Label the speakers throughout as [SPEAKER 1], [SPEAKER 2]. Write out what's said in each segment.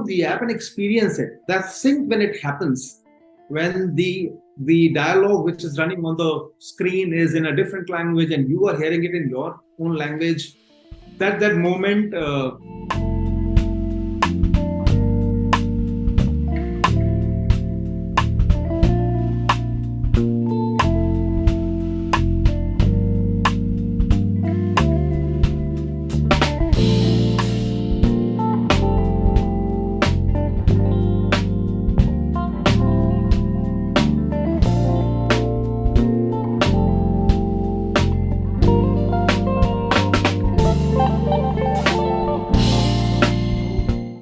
[SPEAKER 1] download the app and experience it. That sync when it happens, when the dialogue which is running on the screen is in a different language and you are hearing it in your own language, that moment.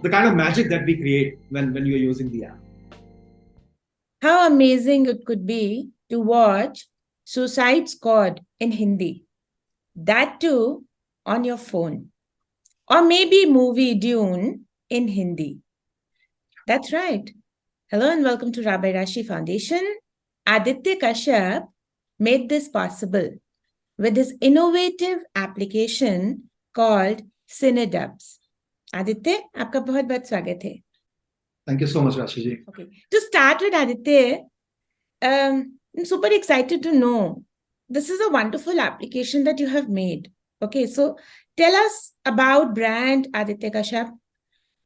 [SPEAKER 1] The kind of magic that we create when you're using the app.
[SPEAKER 2] How amazing it could be to watch Suicide Squad in Hindi. That too on your phone. Or maybe movie Dune in Hindi. That's right. Hello and welcome to Rabbi Rashi Foundation. Aditya Kashyap made this possible with his innovative application called Cinedubs. Aditya, आपका बहुत बहुत स्वागत है.
[SPEAKER 1] Thank you so much, Rashi ji.
[SPEAKER 2] Okay. To start with, Aditya, I'm super excited to know this is a wonderful application that you have made. Okay, so tell us about brand Aditya Kashyap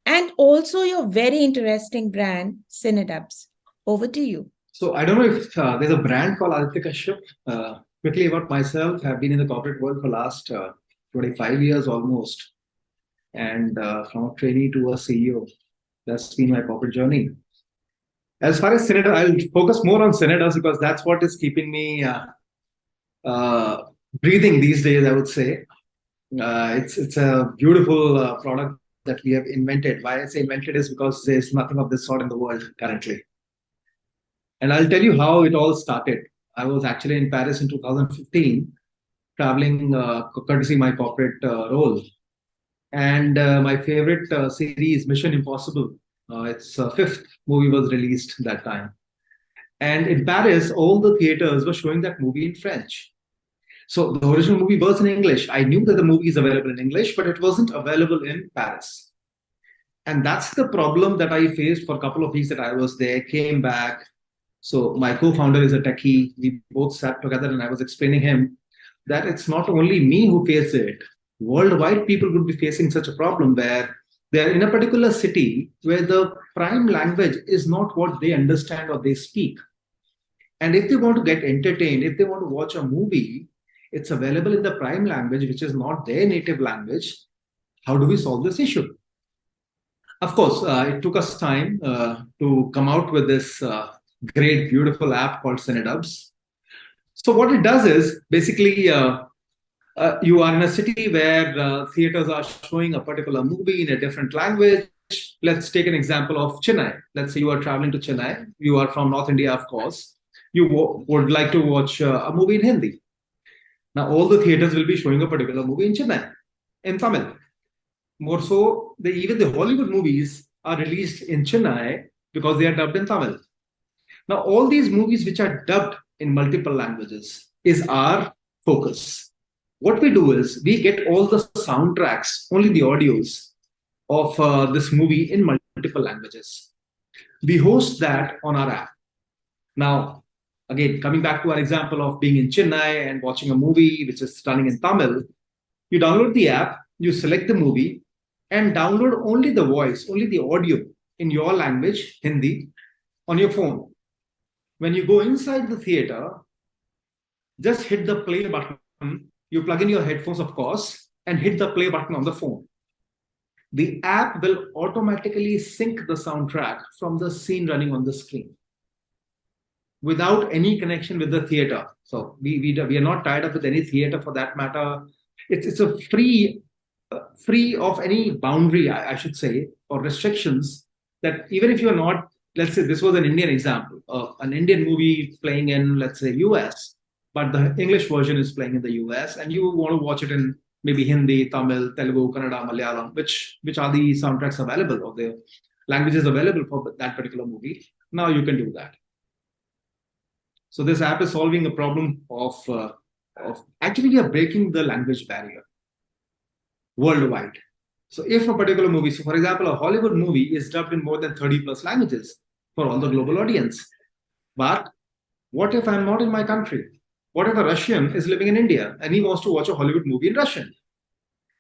[SPEAKER 2] and also your very interesting brand Cinedubs. Over to you.
[SPEAKER 1] So I don't know if there's a brand called Aditya Kashyap. Quickly about myself, I've been in the corporate world for last 25 years almost. And from a trainee to a CEO, that's been my corporate journey. As far as Cinedubs, I'll focus more on Cinedubs because that's what is keeping me breathing these days, I would say. It's a beautiful product that we have invented. Why I say invented is because there's nothing of this sort in the world currently. And I'll tell you how it all started. I was actually in Paris in 2015, traveling courtesy my corporate role. And my favorite series, Mission Impossible, its fifth movie was released that time. And in Paris, all the theaters were showing that movie in French. So the original movie was in English. I knew that the movie is available in English, but it wasn't available in Paris. And that's the problem that I faced for a couple of weeks that I was there, came back. So my co-founder is a techie. We both sat together and I was explaining him that it's not only me who faces it. Worldwide, people would be facing such a problem where they're in a particular city where the prime language is not what they understand or they speak. And if they want to get entertained, if they want to watch a movie, it's available in the prime language, which is not their native language. How do we solve this issue? Of course, it took us time to come out with this great, beautiful app called Cinedubs. So what it does is basically you are in a city where theaters are showing a particular movie in a different language. Let's take an example of Chennai. Let's say you are traveling to Chennai. You are from North India, of course. You would like to watch a movie in Hindi. Now, all the theaters will be showing a particular movie in Chennai, in Tamil. More so, even the Hollywood movies are released in Chennai because they are dubbed in Tamil. Now, all these movies which are dubbed in multiple languages is our focus. What we do is we get all the soundtracks, only the audios of this movie in multiple languages. We host that on our app. Now, again, coming back to our example of being in Chennai and watching a movie which is running in Tamil, you download the app, you select the movie, and download only the voice, only the audio in your language, Hindi, on your phone. When you go inside the theater, just hit the play button. You plug in your headphones, of course, and hit the play button on the phone. The app will automatically sync the soundtrack from the scene running on the screen without any connection with the theater. So we are not tied up with any theater for that matter. It's a free of any boundary, I should say, or restrictions that even if you're not, let's say this was an Indian example, an Indian movie playing in, let's say, US, but the English version is playing in the US, and you want to watch it in maybe Hindi, Tamil, Telugu, Kannada, Malayalam, which are the soundtracks available or the languages available for that particular movie. Now you can do that. So this app is solving a problem of actually we are breaking the language barrier worldwide. So if a particular movie, so for example, a Hollywood movie is dubbed in more than 30 plus languages for all the global audience. But what if I'm not in my country? What if a Russian is living in India and he wants to watch a Hollywood movie in Russian?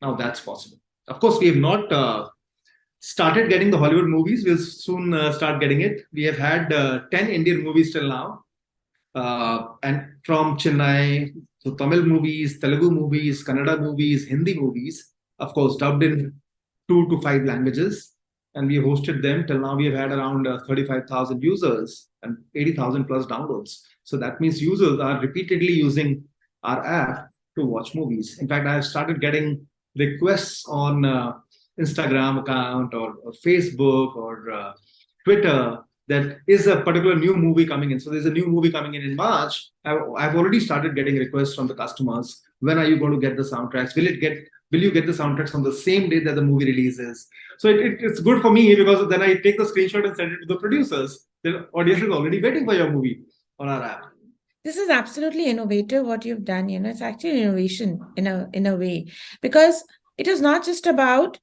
[SPEAKER 1] Now that's possible. Of course, we have not started getting the Hollywood movies. We'll soon start getting it. We have had 10 Indian movies till now. And from Chennai, so Tamil movies, Telugu movies, Kannada movies, Hindi movies, of course, dubbed in 2 to 5 languages. And we hosted them till now. We have had around 35,000 users and 80,000 plus downloads. So that means users are repeatedly using our app to watch movies. In fact, I have started getting requests on Instagram account or Facebook or Twitter that is a particular new movie coming in. So there's a new movie coming in March. I've already started getting requests from the customers. When are you going to get the soundtracks? Will you get the soundtracks on the same day that the movie releases? So it's good for me because then I take the screenshot and send it to the producers. The audience is already waiting for your movie on our app.
[SPEAKER 2] This is absolutely innovative what you've done. It's actually innovation in a way, because it is not just about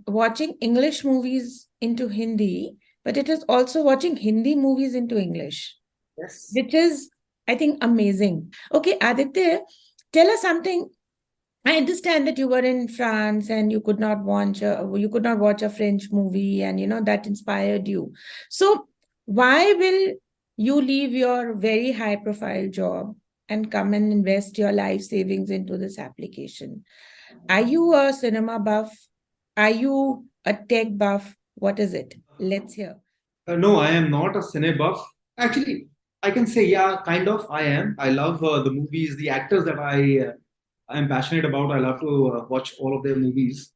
[SPEAKER 2] watching English movies into Hindi, but it is also watching Hindi movies into English.
[SPEAKER 1] Yes.
[SPEAKER 2] Which is, I think, amazing. Okay, Aditya, tell us something. I understand that you were in France and you could not watch a French movie, and that inspired you. So why will you leave your very high profile job and come and invest your life savings into this application? Are you a cinema buff? Are you a tech buff? What is it? Let's hear.
[SPEAKER 1] No, I am not a cine buff. Actually, I can say, yeah, kind of. I am. I love the movies, the actors that I am passionate about. I love to watch all of their movies.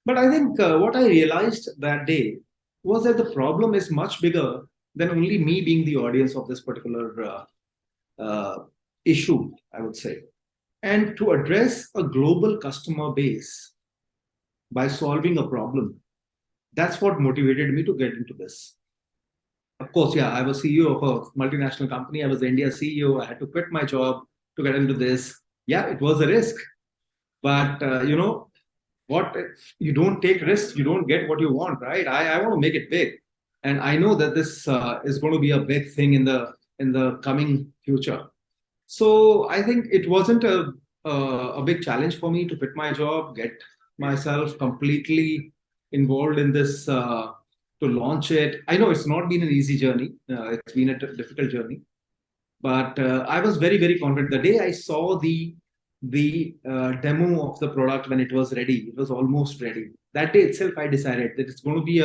[SPEAKER 1] But I think what I realized that day was that the problem is much bigger than only me being the audience of this particular issue, I would say. And to address a global customer base by solving a problem, that's what motivated me to get into this. Of course, yeah, I was CEO of a multinational company. I was the India CEO. I had to quit my job to get into this. Yeah, it was a risk. But, what if you don't take risks, you don't get what you want, right? I want to make it big. And I know that this is going to be a big thing in the coming future. So I think it wasn't a big challenge for me to quit my job, get myself completely involved in this to launch it. I know it's not been an easy journey. It's been a difficult journey, but I was very very confident. The day I saw the demo of the product when it was ready, it was almost ready. That day itself, I decided that it's going to be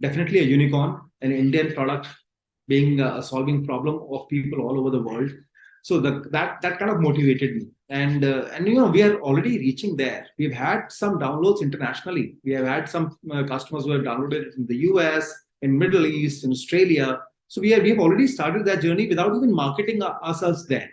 [SPEAKER 1] definitely a unicorn, an Indian product being solving problem of people all over the world. So that kind of motivated me, and we are already reaching there. We've had some downloads internationally. We have had some customers who have downloaded it in the US, in Middle East, in Australia. So we have already started that journey without even marketing ourselves there.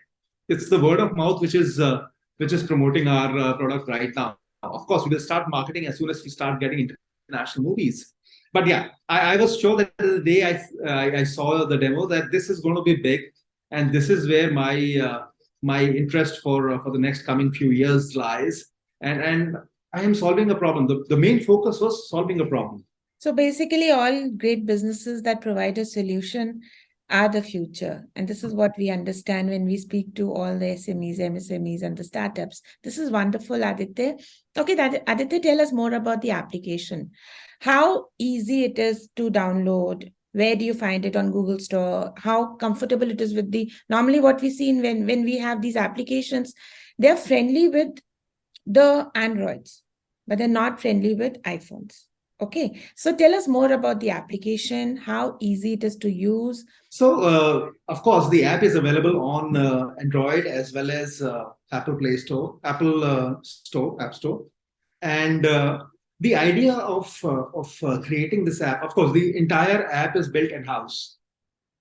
[SPEAKER 1] It's the word of mouth which is promoting our product right now. Of course, we will start marketing as soon as we start getting international movies. But yeah, I was sure that the day I saw the demo that this is going to be big, and this is where my interest for the next coming few years lies. And I am solving a problem. The main focus was solving a problem.
[SPEAKER 2] So basically, all great businesses that provide a solution are the future. And this is what we understand when we speak to all the SMEs, MSMEs, and the startups. This is wonderful, Aditya. Okay, Aditya, tell us more about the application. How easy it is to download? Where do you find it on Google Store? How comfortable it is with normally what we see when we have these applications, they're friendly with the Androids, but they're not friendly with iPhones. Okay, so tell us more about the application, how easy it is to use.
[SPEAKER 1] So, of course, the app is available on Android as well as Apple Play Store, Apple App Store. And the idea of creating this app, of course, the entire app is built in-house.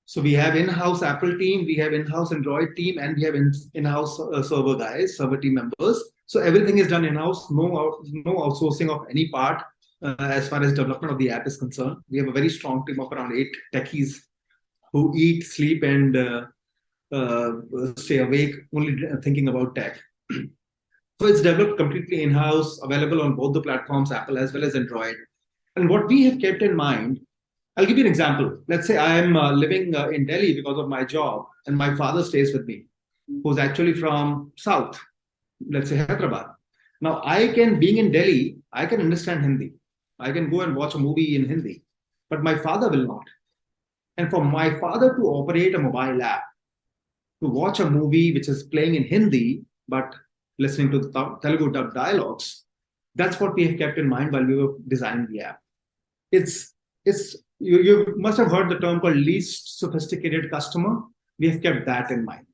[SPEAKER 1] So we have in-house Apple team, we have in-house Android team, and we have in-house server team members. So everything is done in-house, no outsourcing of any part. As far as development of the app is concerned, we have a very strong team of around 8 techies who eat, sleep, and stay awake only thinking about tech. So it's developed completely in-house, available on both the platforms, Apple as well as Android. And what we have kept in mind, I'll give you an example. Let's say I'm living in Delhi because of my job, and my father stays with me, who's actually from South, let's say Hyderabad. Now, being in Delhi, I can understand Hindi. I can go and watch a movie in Hindi, but my father will not. And for my father to operate a mobile app, to watch a movie which is playing in Hindi, but listening to the Telugu dub dialogues, that's what we have kept in mind while we were designing the app. You must have heard the term called least sophisticated customer. We have kept that in mind.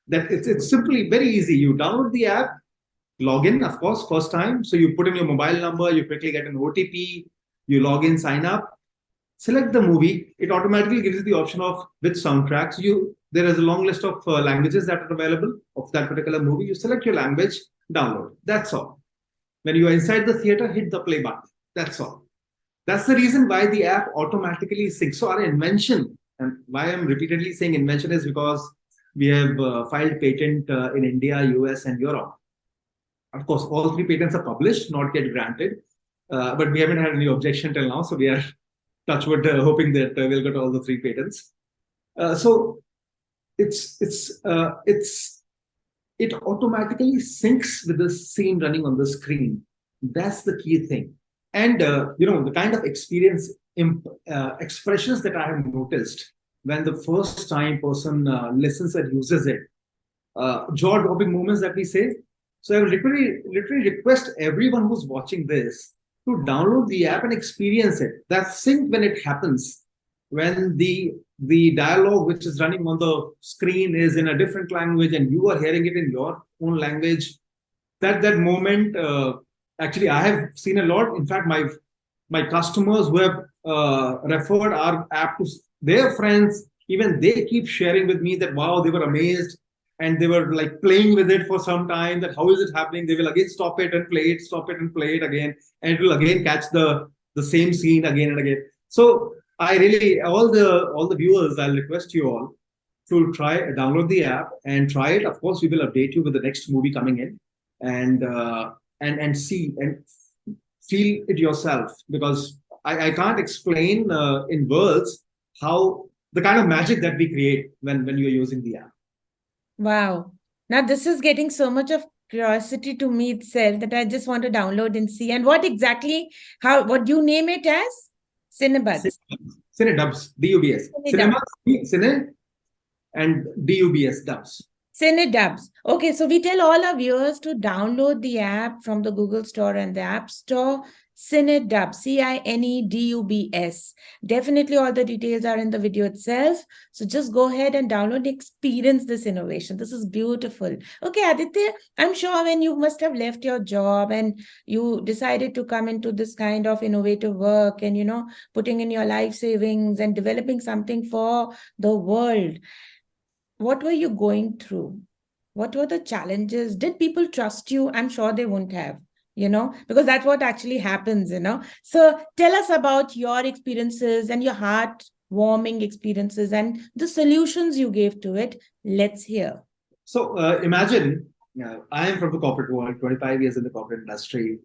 [SPEAKER 1] That it's simply very easy. You download the app, log in, of course, first time. So you put in your mobile number, you quickly get an OTP, you log in, sign up, select the movie. It automatically gives you the option of which soundtracks there is a long list of languages that are available of that particular movie. You select your language, download. That's all. When you are inside the theater, hit the play button. That's all. That's the reason why the app automatically syncs. So our invention, and why I'm repeatedly saying invention, is because we have filed patent in India, US, and Europe. Of course, all three patents are published, not yet granted, but we haven't had any objection till now. So we are touchwood hoping that we'll get all the three patents. So it automatically syncs with the scene running on the screen. That's the key thing. And the kind of expressions that I have noticed when the first time person listens and uses it, jaw-dropping moments that we say. So I will literally request everyone who's watching this to download the app and experience it. That sync when it happens, when the dialogue which is running on the screen is in a different language and you are hearing it in your own language. That moment, actually, I have seen a lot. In fact, my customers who have referred our app to their friends, even they keep sharing with me that, wow, they were amazed. And they were like playing with it for some time, that how is it happening? They will again stop it and play it, stop it and play it again. And it will again catch the same scene again and again. So I really, all the viewers, I'll request you all to download the app and try it. Of course, we will update you with the next movie coming in, and see and feel it yourself, because I can't explain in words how the kind of magic that we create when you're using the app.
[SPEAKER 2] Wow. Now this is getting so much of curiosity to me itself that I just want to download and see. And what do you name it as? Cinedubs.
[SPEAKER 1] Cinedubs, DUBS. Cinema, Cine, and DUBS, Dubs.
[SPEAKER 2] Cinedubs. Okay, so we tell all our viewers to download the app from the Google Store and the App Store. Cinedubs, Cinedubs. Definitely all the details are in the video itself. So just go ahead and download and experience this innovation. This is beautiful. Okay, Aditya, I'm sure when you must have left your job and you decided to come into this kind of innovative work and, putting in your life savings and developing something for the world. What were you going through? What were the challenges? Did people trust you? I'm sure they wouldn't have, because that's what actually happens, So tell us about your experiences and your heart-warming experiences and the solutions you gave to it. Let's hear.
[SPEAKER 1] So imagine, I am from the corporate world, 25 years in the corporate industry.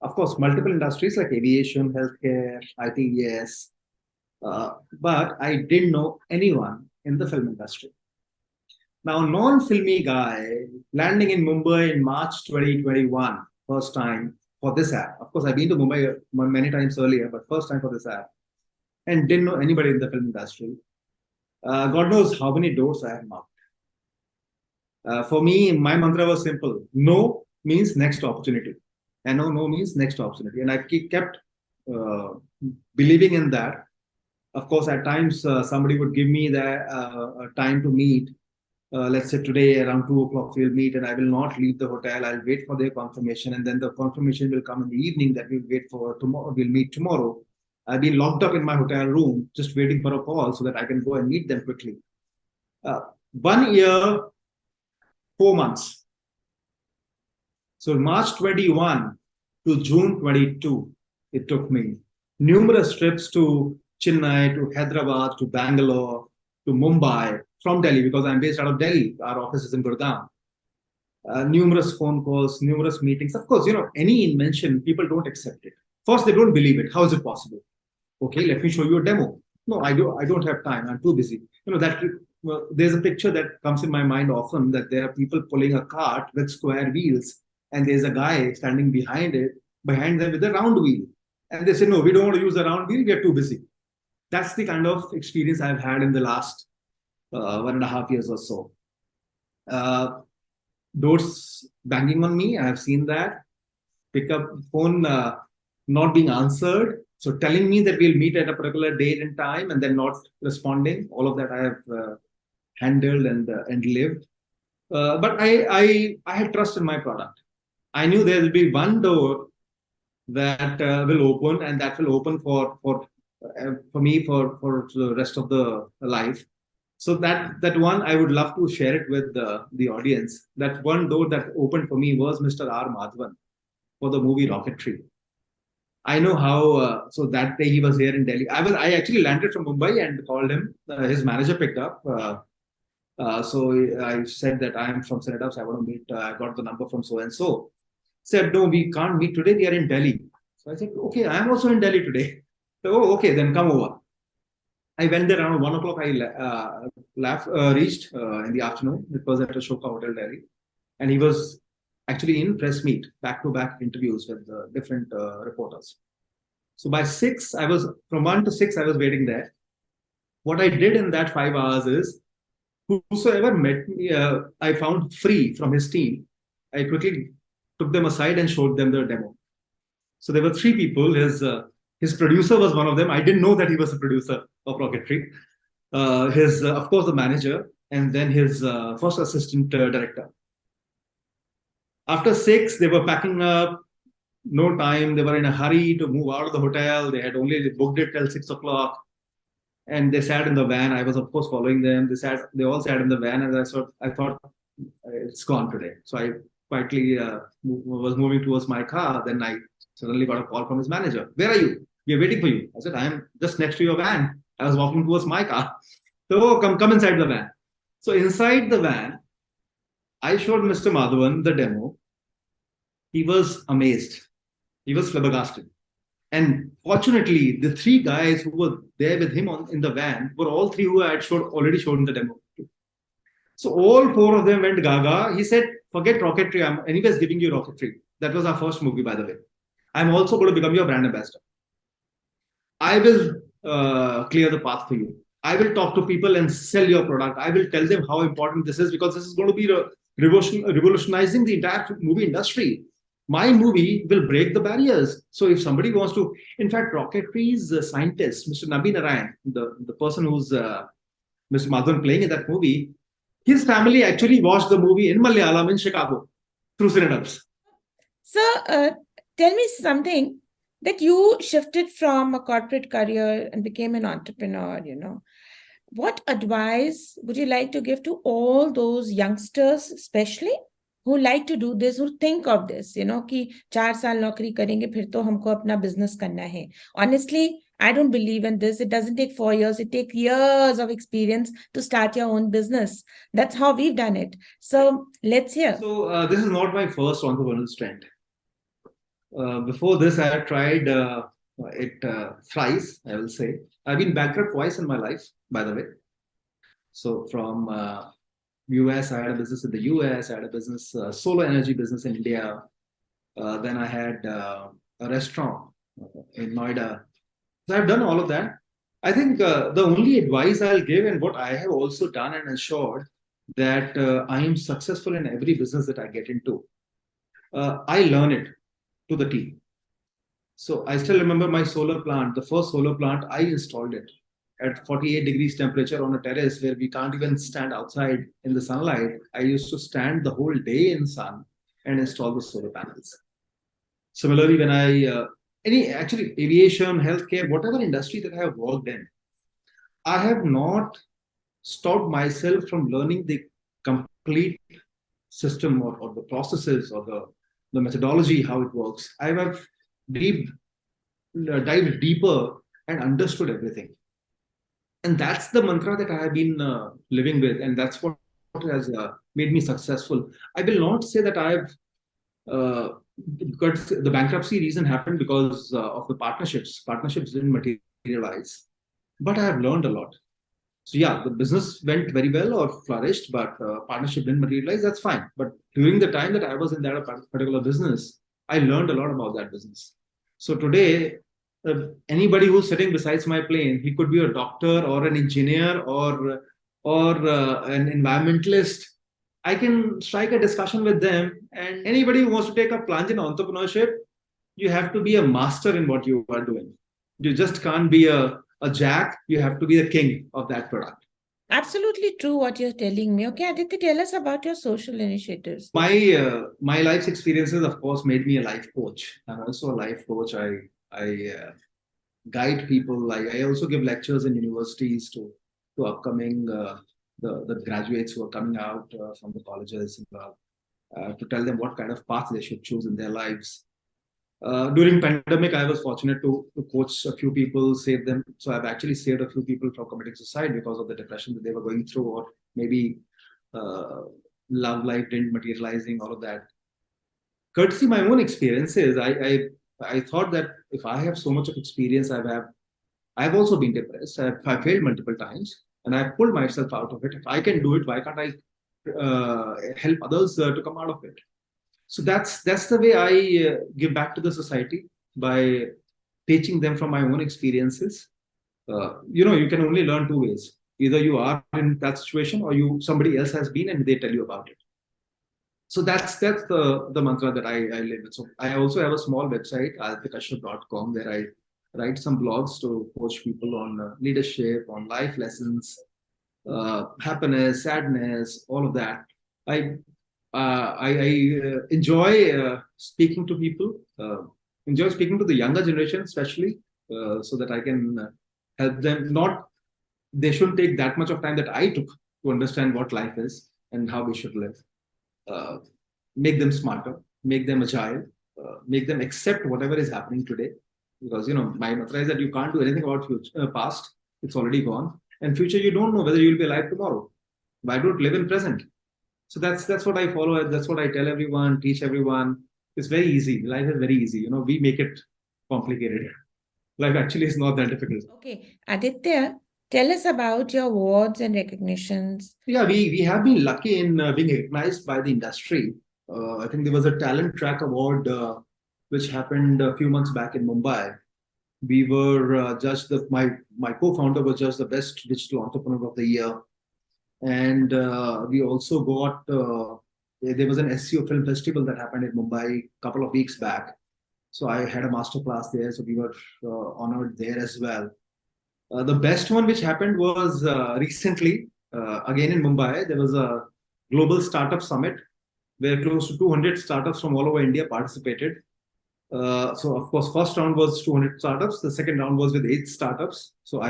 [SPEAKER 1] Of course, multiple industries like aviation, healthcare, IT, yes. But I didn't know anyone in the film industry. Now, non-filmy guy landing in Mumbai in March 2021, first time for this app. Of course, I've been to Mumbai many times earlier, but first time for this app. And didn't know anybody in the film industry. God knows how many doors I have knocked. For me, my mantra was simple. No means next opportunity. And no means next opportunity. And I kept believing in that. Of course, at times, somebody would give me the time to meet. Let's say today around 2 o'clock we'll meet, and I will not leave the hotel. I'll wait for their confirmation, and then the confirmation will come in the evening that we'll wait for tomorrow. We'll meet tomorrow. I've been locked up in my hotel room, just waiting for a call so that I can go and meet them quickly. 1 year, 4 months. So March 21 to June 22, it took me numerous trips to Chennai, to Hyderabad, to Bangalore, to Mumbai, from Delhi, because I'm based out of Delhi. Our office is in Gurgaon. numerous phone calls, numerous meetings. Of course, any invention, people don't accept it. First, they don't believe it. How is it possible? Okay, let me show you a demo. No, I don't have time. I'm too busy. That there's a picture that comes in my mind often, that there are people pulling a cart with square wheels, and there's a guy standing behind them with a round wheel. And they say, no, we don't want to use a round wheel. We are too busy. That's the kind of experience I've had in the last 1.5 years or so. Uh, Doors banging on me, I have seen that. Pick up phone not being answered. So telling me that we'll meet at a particular date and time, and then not responding. All of that I have handled and lived. But I had trust in my product. I knew there will be one door that will open, and that will open for me for the rest of the life. So that one, I would love to share it with the audience. That one door that opened for me was Mr. R. Madhavan for the movie Rocketry. I know how. So that day he was here in Delhi. I actually landed from Mumbai and called him. His manager picked up. So I said that I am from Cinedubs. I want to meet. I got the number from so and so. Said no, we can't meet today. We are in Delhi. So I said, okay, I am also in Delhi today. So, oh, okay, then come over. I went there around 1 o'clock. I reached in the afternoon. It was at Ashoka Hotel, Delhi, and he was actually in press meet, back-to-back interviews with different reporters. So by 6, I was from 1 to 6. I was waiting there. What I did in that 5 hours is, whosoever met me, I found free from his team. I quickly took them aside and showed them the demo. So there were 3 people. His producer was one of them. I didn't know that he was a producer of Rocketry. Of course, the manager, and then his first assistant director. After 6, they were packing up. No time. They were in a hurry to move out of the hotel. They had only booked it till 6 o'clock, and they sat in the van. I was, of course, following them. They all sat in the van, and I thought it's gone today. So I quietly was moving towards my car. Then I suddenly got a call from his manager. Where are you? We are waiting for you. I said, I am just next to your van. I was walking towards my car. So, oh, come inside the van. So inside the van, I showed Mr. Madhavan the demo. He was amazed. He was flabbergasted. And fortunately, the 3 guys who were there with him in the van were all 3 who I had already shown the demo. So all 4 of them went gaga. He said, forget Rocketry. I'm anyways giving you Rocketry. That was our first movie, by the way. I'm also going to become your brand ambassador. I will clear the path for you. I will talk to people and sell your product. I will tell them how important this is, because this is going to be revolutionizing the entire movie industry. My movie will break the barriers. So if somebody wants to, in fact, Rocketry's scientist, Mr. Nabi Narayan, the person who's Mr. Madhavan playing in that movie, his family actually watched the movie in Malayalam in Chicago through Cinedubs.
[SPEAKER 2] So tell me something, that you shifted from a corporate career and became an entrepreneur, What advice would you like to give to all those youngsters, especially, who like to do this, who think of this, कि 4 साल नौकरी करेंगे फिर तो हमको अपना business करना है. Honestly, I don't believe in this. It doesn't take 4 years. It takes years of experience to start your own business. That's how we've done it. So let's hear.
[SPEAKER 1] So this is not my first entrepreneurial strength. Before this, I had tried it thrice, I will say. I've been bankrupt twice in my life, by the way. So from US, I had a business in the US. I had a business, solar energy business in India. Then I had a restaurant in Noida. So I've done all of that. I think the only advice I'll give, and what I have also done and ensured, that I am successful in every business that I get into. I learn it to the T. So I still remember my solar plant, the first solar plant, I installed it at 48 degrees temperature on a terrace where we can't even stand outside in the sunlight. I used to stand the whole day in sun and install the solar panels. Similarly, when actually aviation, healthcare, whatever industry that I have worked in, I have not stopped myself from learning the complete system or the processes or the methodology, how it works. I have dived deeper and understood everything. And that's the mantra that I have been living with. And that's what what has made me successful. I will not say that I've uh, because the bankruptcy reason happened because of the partnerships. Partnerships didn't materialize, but I have learned a lot. So yeah, the business went very well or flourished, but partnership didn't materialize. That's fine. But during the time that I was in that particular business, I learned a lot about that business. So today, anybody who's sitting besides my plane, he could be a doctor or an engineer or an environmentalist. I can strike a discussion with them, and anybody who wants to take a plunge in entrepreneurship, you have to be a master in what you are doing. You just can't be a jack. You have to be the king of that product.
[SPEAKER 2] Absolutely true what you're telling me. Okay, Aditya, tell us about your social initiatives.
[SPEAKER 1] My life's experiences, of course, made me a life coach. I'm also a life coach. I guide people. I also give lectures in universities to upcoming the graduates who are coming out from the colleges to tell them what kind of path they should choose in their lives. During pandemic, I was fortunate to coach a few people, save them. So I've actually saved a few people from committing suicide because of the depression that they were going through, or maybe uh, love life didn't materializing, all of that. Courtesy my own experiences, I thought that if I have so much of experience, I've also been depressed. I failed multiple times, and I've pulled myself out of it. If I can do it, why can't I help others to come out of it? So that's the way I give back to the society by teaching them from my own experiences. You can only learn two ways: either you are in that situation, or you somebody else has been and they tell you about it. So that's the mantra that I live with. So I also have a small website, adityakashyap.com, where I write some blogs to coach people on leadership, on life lessons, happiness, sadness, all of that. I enjoy speaking to people, enjoy speaking to the younger generation, especially, so that I can help them. Not they shouldn't take that much of time that I took to understand what life is and how we should live. Uh, Make them smarter, make them agile, make them accept whatever is happening today. Because my mantra is that you can't do anything about past; it's already gone, and future you don't know whether you'll be alive tomorrow. Why don't live in present? So that's what I follow. That's what I tell everyone, teach everyone. It's very easy. Life is very easy. We make it complicated. Life actually is not that difficult.
[SPEAKER 2] Okay, Aditya, tell us about your awards and recognitions.
[SPEAKER 1] Yeah, we have been lucky in being recognized by the industry. I think there was a Talent Track Award which happened a few months back in Mumbai. We were judged. My co-founder was just the best digital entrepreneur of the year, and we also got there was an SEO film festival that happened in Mumbai a couple of weeks back. So I had a master class there, so we were honored there as well. The best one which happened was recently again in Mumbai. There was a global startup summit where close to 200 startups from all over India participated. So of course, first round was 200 startups. The second round was with 8 startups. So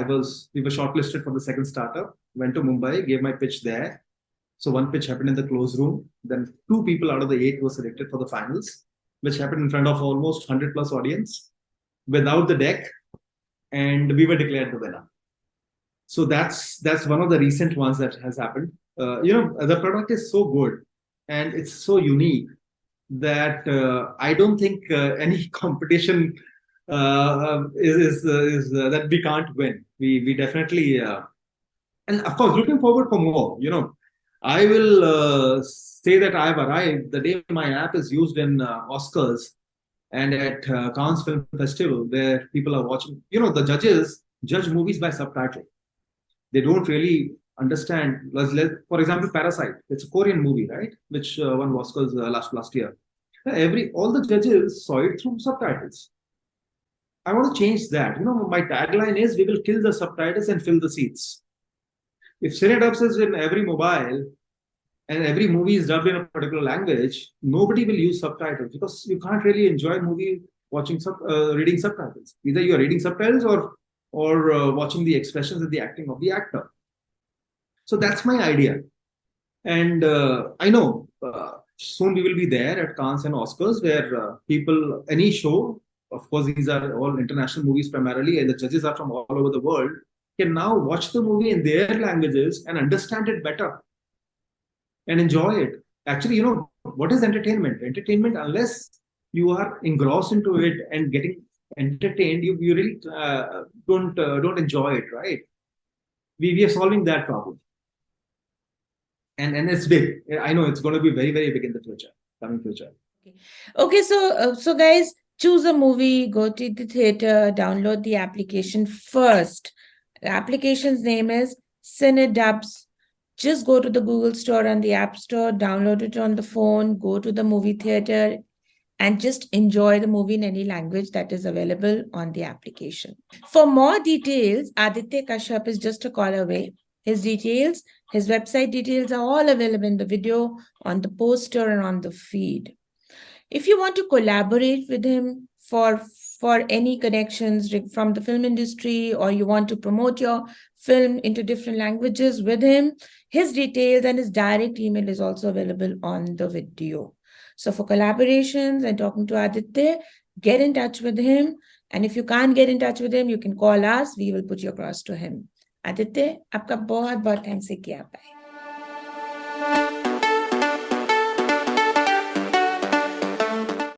[SPEAKER 1] we were shortlisted for the second startup. Went to Mumbai, gave my pitch there. So one pitch happened in the closed room. Then 2 people out of the 8 were selected for the finals, which happened in front of almost 100 plus audience without the deck, and we were declared the winner. So that's one of the recent ones that has happened. The product is so good and it's so unique that I don't think any competition is that we can't win. We definitely and of course looking forward for more. I will say that I've arrived the day my app is used in Oscars and at Cannes Film Festival, where people are watching. The judges judge movies by subtitle. They don't really understand. For example, Parasite. It's a Korean movie, right? Which won Oscars last year. All the judges saw it through subtitles. I want to change that. My tagline is: "We will kill the subtitles and fill the seats." If Cinedubs is in every mobile and every movie is dubbed in a particular language, nobody will use subtitles because you can't really enjoy a movie reading subtitles. Either you are reading subtitles or watching the expressions and the acting of the actor. So that's my idea. And I know soon we will be there at Cannes and Oscars where any show, of course, these are all international movies primarily, and the judges are from all over the world, can now watch the movie in their languages and understand it better. and enjoy it. Actually, what is entertainment? Entertainment, unless you are engrossed into it and getting entertained, you really don't enjoy it, right? We are solving that problem, and it's big. I know it's going to be very very big in the future, coming future.
[SPEAKER 2] Okay, so guys, choose a movie, go to the theater, download the application first. The application's name is Cinedubs. Just go to the Google Store and the App Store, download it on the phone, go to the movie theater, and just enjoy the movie in any language that is available on the application. For more details, Aditya Kashyap is just a call away. His details, his website details are all available in the video, on the poster, and on the feed. If you want to collaborate with him for any connections from the film industry, or you want to promote your film into different languages with him, his details and his direct email is also available on the video. So for collaborations and talking to Aditya, get in touch with him. And if you can't get in touch with him, you can call us. We will put you across to him. Aditya, आपका बहुत बहुत thanks किया।